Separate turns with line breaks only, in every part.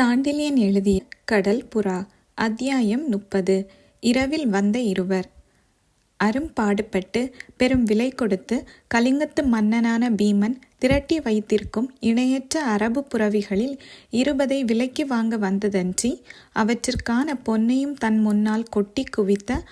சாண்டில்யன் எழுதிய கடல் புறா. அத்தியாயம் 30. இரவில் வந்த இருவர். அரும்பாடுபட்டு பெரும் விலை கொடுத்து கலிங்கத்து மன்னனான பீமன் திரட்டி வைத்திருக்கும் இணையற்ற அரபு புரவிகளில் 20 விலைக்கு வாங்க வந்ததன்றி அவற்றிற்கான பொன்னையும் தன் முன்னால் கொட்டி குவித்த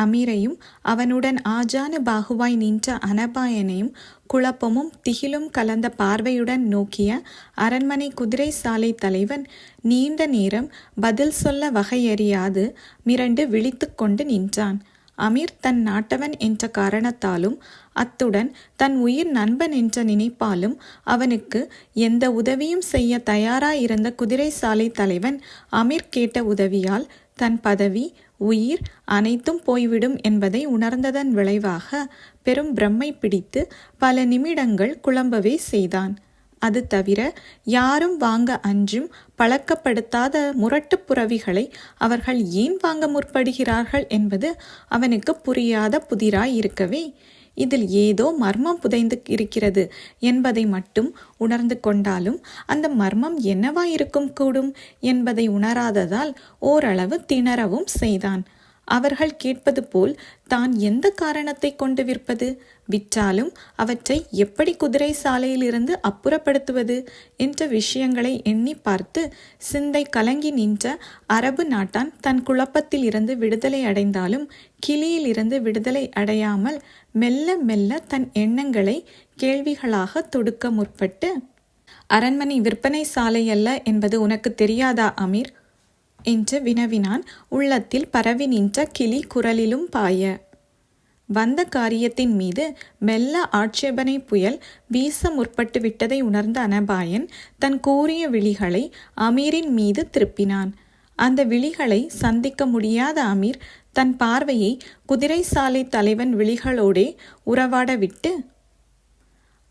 அமீரையும் அவனுடன் ஆஜானு பாகுவாய் நின்ற அனபாயனையும் குழப்பமும் திகிலும் கலந்த பார்வையுடன் நோக்கிய அரண்மனை குதிரை சாலை தலைவன் நீண்ட நேரம் பதில் சொல்ல வகையறியாது மிரண்டு விழித்து கொண்டு நின்றான். அமீர் தன் நாட்டவன் என்ற காரணத்தாலும் அத்துடன் தன் உயிர் நண்பன் என்ற நினைப்பாலும் அவனுக்கு எந்த உதவியும் செய்ய தயாராயிருந்த குதிரை சாலை தலைவன் அமீர் கேட்ட உதவியால் தன் பதவி உயிர் அனைத்தும் போய்விடும் என்பதை உணர்ந்ததன் விளைவாக பெரும் பிரம்மை பிடித்து பல நிமிடங்கள் குழம்பவே செய்தான். அது தவிர யாரும் வாங்க அஞ்சும் பழக்கப்படுத்தாத முரட்டு புரவிகளை அவர்கள் ஏன் வாங்க முற்படுகிறார்கள் என்பது அவனுக்கு புரியாத புதிராய் இருக்கவே இதில் ஏதோ மர்மம் புதைந்து இருக்கிறது என்பதை மட்டும் உணர்ந்து கொண்டாலும் அந்த மர்மம் என்னவாயிருக்கும் கூடும் என்பதை உணராததால் ஓரளவு திணறவும் செய்தான். அவர்கள் கேட்பது போல் தான் எந்த காரணத்தை கொண்டு விற்பது, விற்றாலும் அவற்றை எப்படி குதிரை சாலையிலிருந்து அப்புறப்படுத்துவது என்ற விஷயங்களை எண்ணி பார்த்து சிந்தை கலங்கி நின்ற அரபு நாட்டான் தன் குழப்பத்தில் இருந்து விடுதலை அடைந்தாலும் கிளியில் இருந்து விடுதலை அடையாமல் மெல்ல மெல்ல தன் எண்ணங்களை கேள்விகளாக தொடுக்க முற்பட்டு, அரண்மனை விற்பனை சாலை அல்ல என்பது உனக்கு தெரியாதா அமீர் என்று வினவினான். உள்ளத்தில் பரவி நின்ற கிளி குரலிலும் பாய வந்த காரியத்தின் மீது மெல்ல ஆட்சேபனை புயல் வீச முற்பட்டு விட்டதை உணர்ந்த அனபாயன் தன் கூரிய விழிகளை அமீரின் மீது திருப்பினான். அந்த விழிகளை சந்திக்க முடியாத அமீர் தன் பார்வையை குதிரை சாலை தலைவன் விழிகளோடே உறவாட விட்டு,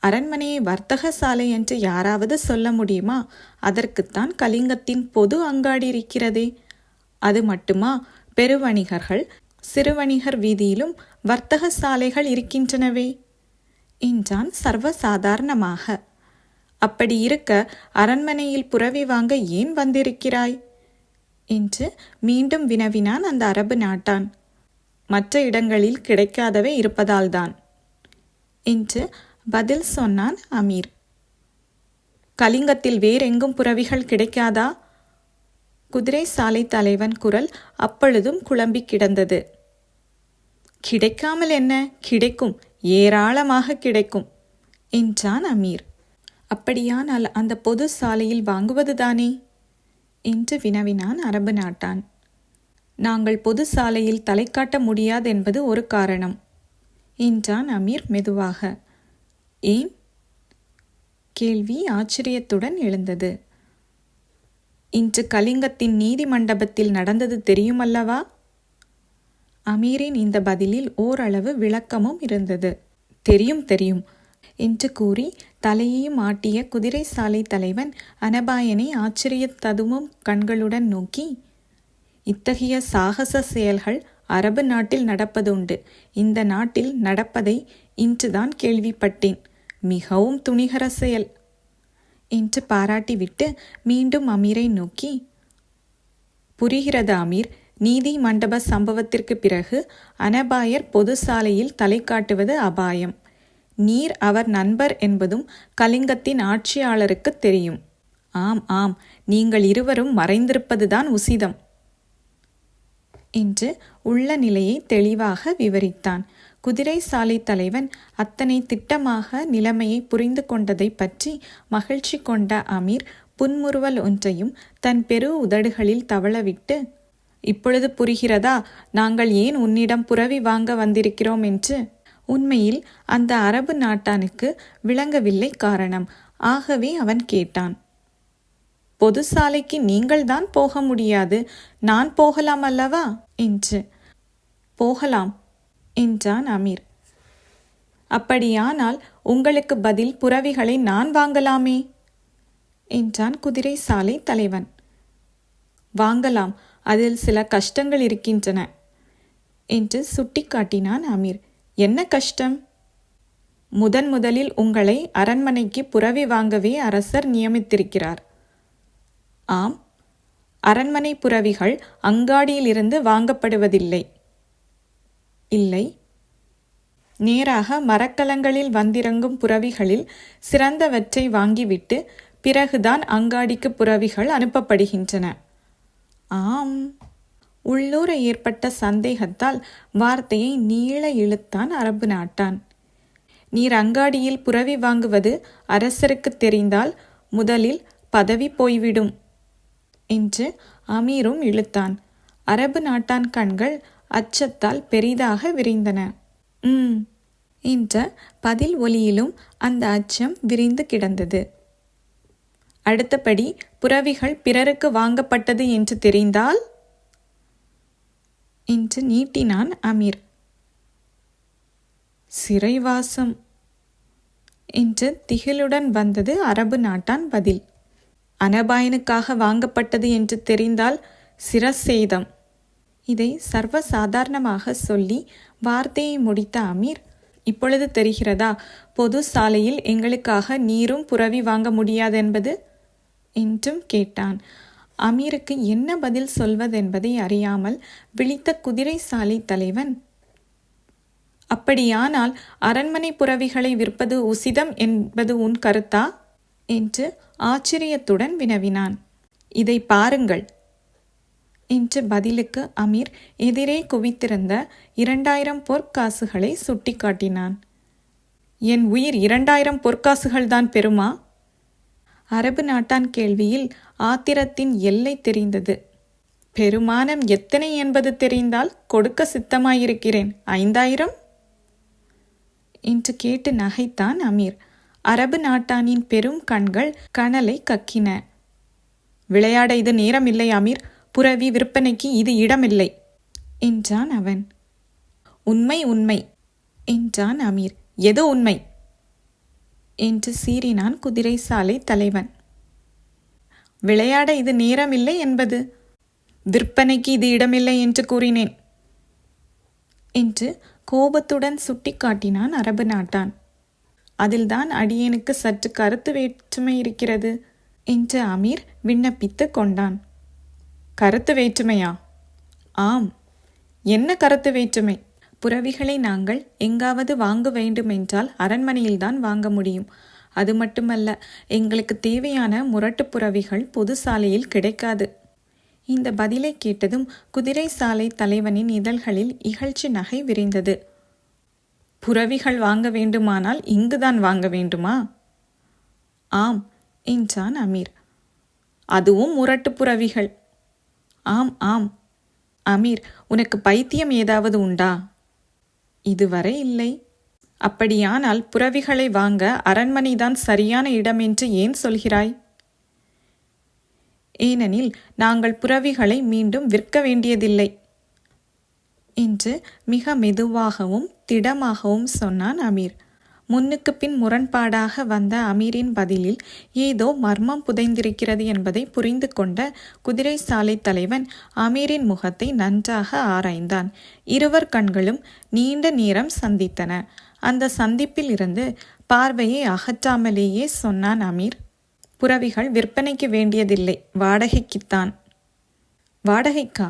அரண்மனையை வர்த்தக சாலை என்று யாராவது சொல்ல முடியுமா? அதற்குத்தான் கலிங்கத்தின் பொது அங்காடி இருக்கிறதே. அது மட்டுமா, பெருவணிகர்கள் சிறுவணிகர் வீதியிலும் வர்த்தக சாலைகள் இருக்கின்றனவே என்றான் சர்வசாதாரணமாக. அப்படி இருக்க அரண்மனையில் புரவி வாங்க ஏன் வந்திருக்கிறாய் என்று மீண்டும் வினவினான் அந்த அரபு நாட்டான். மற்ற இடங்களில் கிடைக்காதவை இருப்பதால்தான் என்று பதில் சொன்னான் அமீர். கலிங்கத்தில் வேறெங்கும் புரவிகள் கிடைக்காதா? குதிரை சாலை தலைவன் குரல் அப்பொழுதும் குழம்பி கிடந்தது. கிடைக்காமல் என்ன, கிடைக்கும், ஏராளமாக கிடைக்கும் என்றான் அமீர். அப்படியானால் அந்த பொது சாலையில் வாங்குவதுதானே என்று வினவினான் அரபு நாட்டான். நாங்கள் பொது சாலையில் தலை காட்ட முடியாது என்பது ஒரு காரணம் என்றான் அமீர் மெதுவாக. ஏன்? கேள்வி ஆச்சரியத்துடன் எழுந்தது. இன்று கலிங்கத்தின் நீதி மண்டபத்தில் நடந்தது தெரியுமல்லவா? அமீரின் இந்த பதிலில் ஓரளவு விளக்கமும் இருந்தது. தெரியும் தெரியும் என்று கூறி தலையையும் ஆட்டிய குதிரை சாலை தலைவன் அனபாயனை ஆச்சரியத்ததுவும் கண்களுடன் நோக்கி, இத்தகைய சாகச செயல்கள் அரபு நாட்டில் நடப்பதுண்டு. இந்த நாட்டில் நடப்பதை இன்றுதான் கேள்விப்பட்டேன். மிகவும் துணிகர செயல் என்று பாராட்டிவிட்டு மீண்டும் அமீரை நோக்கி, புரிகிறது அமீர். நீதி மண்டப சம்பவத்திற்கு பிறகு அனபாயர் பொது சாலையில் தலை காட்டுவது அபாயம். நீர் அவர் நண்பர் என்பதும் கலிங்கத்தின் ஆட்சியாளருக்கு தெரியும். ஆம் ஆம், நீங்கள் இருவரும் மறைந்திருப்பதுதான் உசிதம் என்று உள்ள நிலையை தெளிவாக விவரித்தான். குதிரை சாலை தலைவன் அத்தனை திட்டமாக நிலைமையை புரிந்து கொண்டதை பற்றி மகிழ்ச்சி கொண்ட அமீர் புன்முறுவல் ஒன்றையும் தன் பெரு உதடுகளில் தவளவிட்டு, இப்பொழுது புரிகிறதா நாங்கள் ஏன் உன்னிடம் புரவி வாங்க வந்திருக்கிறோம் என்று? உண்மையில் அந்த அரபு நாட்டானுக்கு விளங்கவில்லை காரணம். ஆகவே அவன் கேட்டான், பொது சாலைக்கு நீங்கள்தான் போக முடியாது, நான் போகலாம் அல்லவா என்று. போகலாம் என்றான் அமீர். அப்படியானால் உங்களுக்கு பதில் புரவிகளை நான் வாங்கலாமே என்றான் குதிரை சாலை தலைவன். வாங்கலாம், அதில் சில கஷ்டங்கள் இருக்கின்றன என்று சுட்டிக்காட்டினான் அமீர். என்ன கஷ்டம்? முதலில் உங்களை அரண்மனைக்கு புரவி வாங்கவே அரசர் நியமித்திருக்கிறார். ஆம், அரண்மனை புரவிகள் அங்காடியிலிருந்து வாங்கப்படுவதில்லை. இல்லை, நேராக மரக்கலங்களில் வந்திறங்கும் புரவிகளில் சிறந்தவற்றை வாங்கிவிட்டு பிறகுதான் அங்காடிக்கு புரவிகள் அனுப்பப்படுகின்றன. ஆம். உள்ளூர ஏற்பட்ட சந்தேகத்தால் வார்த்தையை நீள இழுத்தான் அரபு நாட்டான். நீர் அங்காடியில் புரவி வாங்குவது அரசருக்கு தெரிந்தால் முதலில் பதவி போய்விடும் என்று அமீரும் இழுத்தான். அரபு நாட்டான் கண்கள் அச்சத்தால் பெரிதாக விரிந்தன. என்ற பதில் ஒலியிலும் அந்த அச்சம் விரிந்து கிடந்தது. அடுத்தபடி புரவிகள் பிறருக்கு வாங்கப்பட்டது என்று தெரிந்தால் என்று நீட்டினான் அமீர். சிறைவாசம் என்று திகிலுடன் வந்தது அரபு நாட்டான் பதில். அனபாயனுக்காக வாங்கப்பட்டது என்று தெரிந்தால் சிரசேதம். இதை சர்வசாதாரணமாக சொல்லி வார்த்தையை முடித்த அமீர், இப்பொழுது தெரிகிறதா பொது சாலையில் எங்களுக்காக நீரும் புரவி வாங்க முடியாதென்பது என்றும் கேட்டான். அமீருக்கு என்ன பதில் சொல்வதென்பதை அறியாமல் விழித்த குதிரை சாலை தலைவன், அப்படியானால் அரண்மனை புரவிகளை விற்பது உசிதம் என்பது உன் கருத்தா என்று ஆச்சரியத்துடன் வினவினான். இதை பாருங்கள் என்று பதிலுக்கு அமீர் எதிரே குவித்திருந்த 2000 பொற்காசுகளை சுட்டி காட்டினான். என் உயிர் 2000 பொற்காசுகள்தான் பெருமா? அரபு நாட்டான் கேள்வியில் ஆத்திரத்தின் எல்லை தெரிந்தது. பெருமானம் எத்தனை என்பது தெரிந்தால் கொடுக்க சித்தமாயிருக்கிறேன். 5000 என்று கேட்டு நகைத்தான் அமீர். அரபு நாட்டானின் பெரும் கண்கள் கனலை கக்கின. விளையாட இது நேரமில்லை அமீர், புரவி விற்பனைக்கு இது இடமில்லை என்றான் அவன். உண்மை உண்மை என்றான் அமீர். எது உண்மை என்று சீறினான் குதிரை சாலை தலைவன். விளையாட இது நேரமில்லை என்பது, விற்பனைக்கு இது இடமில்லை என்று கூறினேன் என்று கோபத்துடன் சுட்டி காட்டினான் அரபு நாட்டான். அதில்தான் அடியேனுக்கு சற்று கருத்து வேற்றுமை இருக்கிறது என்று அமீர் விண்ணப்பித்து கொண்டான். கருத்து வேற்றுமையா? ஆம். என்ன கருத்து வேற்றுமை? புரவிகளை நாங்கள் எங்காவது வாங்க வேண்டுமென்றால் அரண்மனையில்தான் வாங்க முடியும். அது மட்டுமல்ல, எங்களுக்கு தேவையான முரட்டு புரவிகள் பொது சாலையில் கிடைக்காது. இந்த பதிலை கேட்டதும் குதிரை சாலை தலைவனின் இதழ்களில் இகழ்ச்சி நகை விரிந்தது. புரவிகள் வாங்க வேண்டுமானால் இங்குதான் வாங்க வேண்டுமா? ஆம் என்றான் அமீர். அதுவும் முரட்டு புரவிகள். ஆம் ஆம். அமீர், உனக்கு பைத்தியம் ஏதாவது உண்டா? இதுவரை இல்லை. அப்படியானால் புரவிகளை வாங்க அரண்மனைதான் சரியான இடம் என்று ஏன் சொல்கிறாய்? ஏனெனில் நாங்கள் புரவிகளை மீண்டும் விற்க வேண்டியதில்லை என்று மிக மெதுவாகவும் திடமாகவும் சொன்னான் அமீர். முன்னுக்கு பின் முரண்பாடாக வந்த அமீரின் பதிலில் ஏதோ மர்மம் புதைந்திருக்கிறது என்பதை புரிந்து கொண்ட குதிரை சாலை தலைவன் அமீரின் முகத்தை நன்றாக ஆராய்ந்தான். இருவர் கண்களும் நீண்ட நேரம் சந்தித்தன. அந்த சந்திப்பில் இருந்து பார்வையை அகற்றாமலேயே சொன்னான் அமீர், புரவிகள் விற்பனைக்கு வேண்டியதில்லை, வாடகைக்குத்தான். வாடகைக்கா?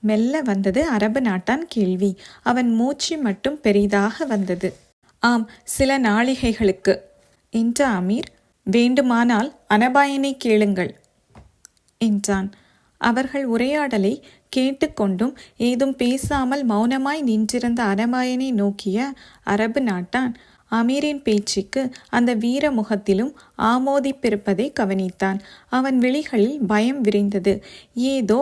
மெல்ல வந்தது அரபு நாட்டான் கேள்வி. அவன் மூச்சு மட்டும் பெரிதாக வந்தது. ஆம், சில நாளிகைகளுக்கு என்ற அமீர். வேண்டுமானால் அனபாயனை கேளுங்கள் என்றான். அவர்கள் உரையாடலை கேட்டுக்கொண்டும் ஏதும் பேசாமல் மௌனமாய் நின்றிருந்த அனபாயனை நோக்கிய அரபு நாட்டான் அமீரின் பேச்சுக்கு அந்த வீர முகத்திலும் ஆமோதிப்பிருப்பதை கவனித்தான். அவன் விழிகளில் பயம் விரிந்தது. ஏதோ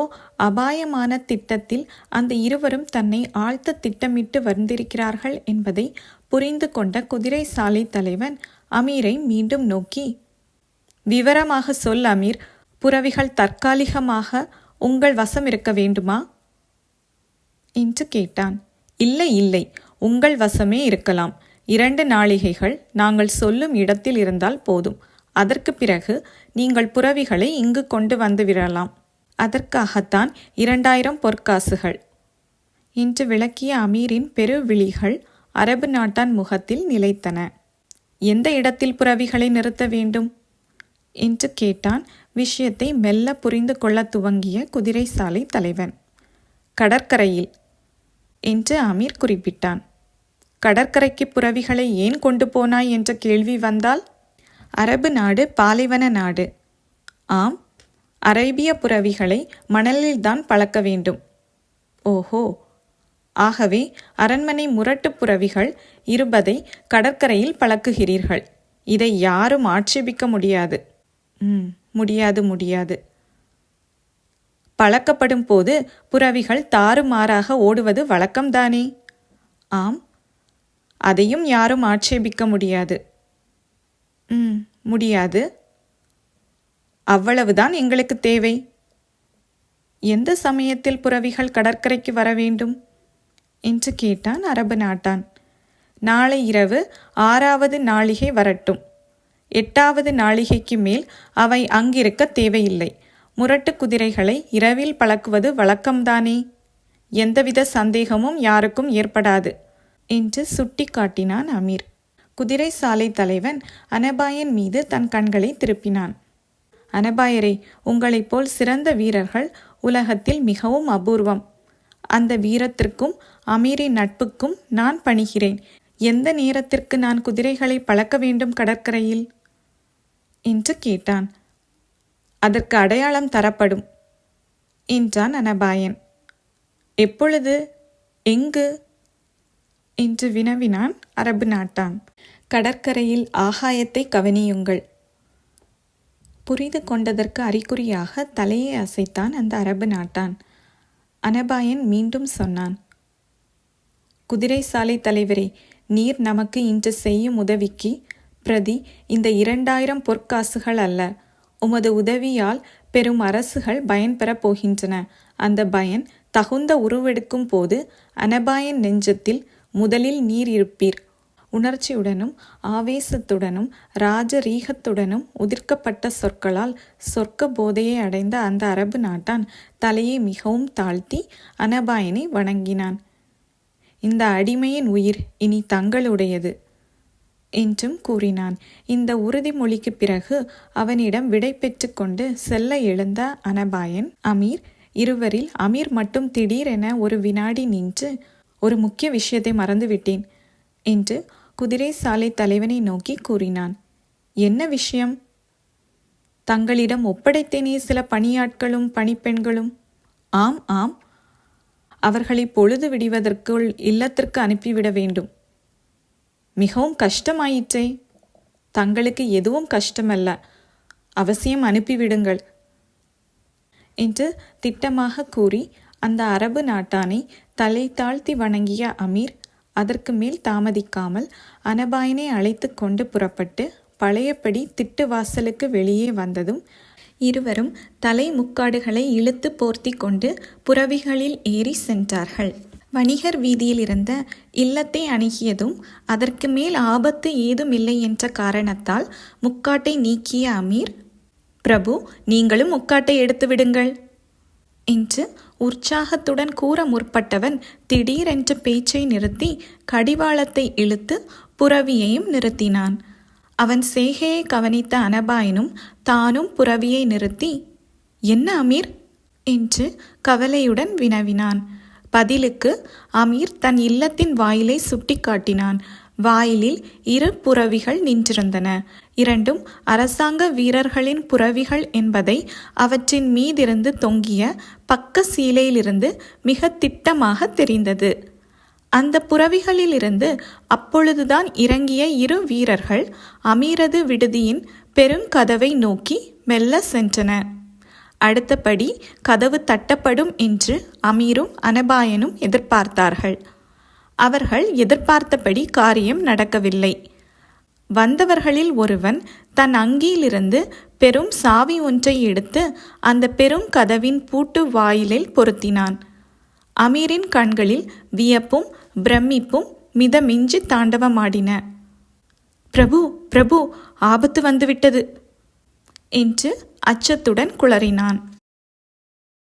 அபாயமான திட்டத்தில் அந்த இருவரும் தன்னை ஆழ்த்த திட்டமிட்டு வந்திருக்கிறார்கள் என்பதை புரிந்து கொண்ட குதிரை சாலை தலைவன் அமீரை மீண்டும் நோக்கி, விவரமாக சொல் அமீர், புரவிகள் தற்காலிகமாக உங்கள் வசம் இருக்க வேண்டுமா என்று கேட்டான். இல்லை இல்லை, உங்கள் வசமே இருக்கலாம். 2 நாளிகைகள் நாங்கள் சொல்லும் இடத்தில் இருந்தால் போதும். அதற்கு பிறகு நீங்கள் புரவிகளை இங்கு கொண்டு வந்து விடலாம். அதற்காகத்தான் 2000 பொற்காசுகள் என்று விளக்கிய அமீரின் பெருவிழிகள் அரபு நாட்டான் முகத்தில் நிலைத்தன. எந்த இடத்தில் புரவிகளை நிறுத்த வேண்டும் என்று கேட்டான் விஷயத்தை மெல்ல புரிந்து கொள்ள துவங்கிய குதிரை சாலை தலைவன். கடற்கரையில் என்று அமீர் குறிப்பிட்டான். கடற்கரைக்கு புறவிகளை ஏன் கொண்டு போனாய் என்ற கேள்வி வந்தால், அரபு நாடு பாலைவன நாடு. ஆம், அரேபிய புறவிகளை மணலில்தான் பழக்க வேண்டும். ஓஹோ, ஆகவே அரண்மனை முரட்டு புறவிகள் 20 கடற்கரையில் பழக்குகிறீர்கள். இதை யாரும் ஆட்சேபிக்க முடியாது. முடியாது. பழக்கப்படும் போது புறவிகள் தாறுமாறாக ஓடுவது வழக்கம்தானே? ஆம், அதையும் யாரும் ஆட்சேபிக்க முடியாது. முடியாது. அவ்வளவுதான் எங்களுக்கு தேவை. எந்த சமயத்தில் புறவிகள் கடற்கரைக்கு வர வேண்டும் என்று கேட்டான் அரபு நாட்டான். நாளை இரவு 6வது நாழிகை வரட்டும். 8வது நாழிகைக்கு மேல் அவை அங்கிருக்க தேவையில்லை. முரட்டு குதிரைகளை இரவில் பழக்குவது வழக்கம்தானே? எந்தவித சந்தேகமும் யாருக்கும் ஏற்படாது என்று சுட்டி காட்டினான் அமீர். குதிரை சாலை தலைவன் அனபாயன் மீது தன் கண்களை திருப்பினான். அனபாயரே, உங்களைப் போல் சிறந்த வீரர்கள் உலகத்தில் மிகவும் அபூர்வம். அந்த வீரத்திற்கும் அமீரின் நட்புக்கும் நான் பணிகிறேன். எந்த நேரத்திற்கு நான் குதிரைகளை பழக்க வேண்டும் கடற்கரையில் என்று கேட்டான். அதற்கு அடையாளம் தரப்படும் என்றான் அனபாயன். எப்பொழுது, எங்கு என்று வினவினான் அரபு நாட்டான். கடற்கரையில் ஆகாயத்தை கவனியுங்கள். புரிந்து கொண்டதற்கு அறிகுறியாக தலையை அசைத்தான் அந்த அரபு நாட்டான். அனபாயன் மீண்டும் சொன்னான். குதிரை சாலை தலைவரே, நீர் நமக்கு இன்று செய்யும் உதவிக்கு பிரதி இந்த 2000 பொற்காசுகள் அல்ல. உமது உதவியால் பெரும் அரசுகள் பயன்பெறப் போகின்றன. அந்த பயன் தகுந்த உருவெடுக்கும் போது அனபாயன் நெஞ்சத்தில் முதலில் நீர் இருப்பீர். உணர்ச்சியுடனும் ஆவேசத்துடனும் ராஜரீகத்துடனும் உதிர்க்கப்பட்ட சொற்களால் சொர்க்க போதையை அடைந்த அந்த அரபு நாட்டான் தலையை மிகவும் தாழ்த்தி அனபாயனை வணங்கினான். இந்த அடிமையின் உயிர் இனி தங்களுடையது என்றும் கூறினான். இந்த உறுதிமொழிக்கு பிறகு அவனிடம் விடை பெற்று கொண்டு செல்ல எழுந்த அனபாயன் அமீர் இருவரில் அமீர் மட்டும் திடீரென ஒரு வினாடி நின்று, ஒரு முக்கிய விஷயத்தை மறந்துவிட்டேன் என்று குதிரை சாலை தலைவனை நோக்கி கூறினான். என்ன விஷயம்? தங்களிடம் ஒப்படைத்தேனே சில பணியாட்களும் பணிப்பெண்களும். ஆம் ஆம், அவர்களை பொழுது விடுவதற்குள் இல்லத்திற்கு அனுப்பிவிட வேண்டும். மிகவும் கஷ்டமாயிற்றே. தங்களுக்கு எதுவும் கஷ்டமல்ல, அவசியம் அனுப்பிவிடுங்கள் என்று திட்டமாக கூறி அந்த அரபு நாட்டானை தலை தாழ்த்தி வணங்கிய அமீர் அதற்கு மேல் தாமதிக்காமல் அனபாயனை அழைத்து கொண்டு புறப்பட்டு பழையபடி திட்டு வாசலுக்கு வெளியே வந்ததும் இருவரும் தலை முக்காடுகளை இழுத்து போர்த்தி கொண்டு புறவிகளில் ஏறி சென்றார்கள். வணிகர் வீதியில் இருந்த இல்லத்தை அணுகியதும் அதற்கு மேல் ஆபத்து ஏதுமில்லை என்ற காரணத்தால் முக்காட்டை நீக்கிய அமீர், பிரபு, நீங்களும் முக்காட்டை எடுத்து விடுங்கள் என்று உற்சாகத்துடன் கூற முற்பட்டவன் திடீரென்று பேச்சை நிறுத்தி கடிவாளத்தை இழுத்து புறவியையும் நிறுத்தினான். அவன் செய்கையை கவனித்த அனபாயனும் தானும் புறவியை நிறுத்தி, என்ன அமீர் என்று கவலையுடன் வினவினான். பதிலுக்கு அமீர் தன் இல்லத்தின் வாயிலை சுட்டி காட்டினான். வாயிலில் 2 புறவிகள் நின்றிருந்தன. 2ம் அரசாங்க வீரர்களின் புறவிகள் என்பதை அவற்றின் மீதிருந்து தொங்கிய பக்க சீலையிலிருந்து மிக திட்டமாக தெரிந்தது. அந்த புறவிகளிலிருந்து அப்பொழுதுதான் இறங்கிய 2 வீரர்கள் அமீரது விடுதியின் பெருங்கதவை நோக்கி மெல்ல சென்றன. அடுத்தபடி கதவு தட்டப்படும் என்று அமீரும் அனபாயனும் எதிர்பார்த்தார்கள். அவர்கள் எதிர்பார்த்தபடி காரியம் நடக்கவில்லை. வந்தவர்களில் ஒருவன் தன் அங்கியிலிருந்து பெரும் சாவி ஒன்றை எடுத்து அந்த பெரும் கதவின் பூட்டு வாயிலில் பொருத்தினான். அமீரின் கண்களில் வியப்பும் பிரமிப்பும் மிதமிஞ்சி தாண்டவமாடின. பிரபு, பிரபு, ஆபத்து வந்துவிட்டது என்று அச்சத்துடன் குளறினான்.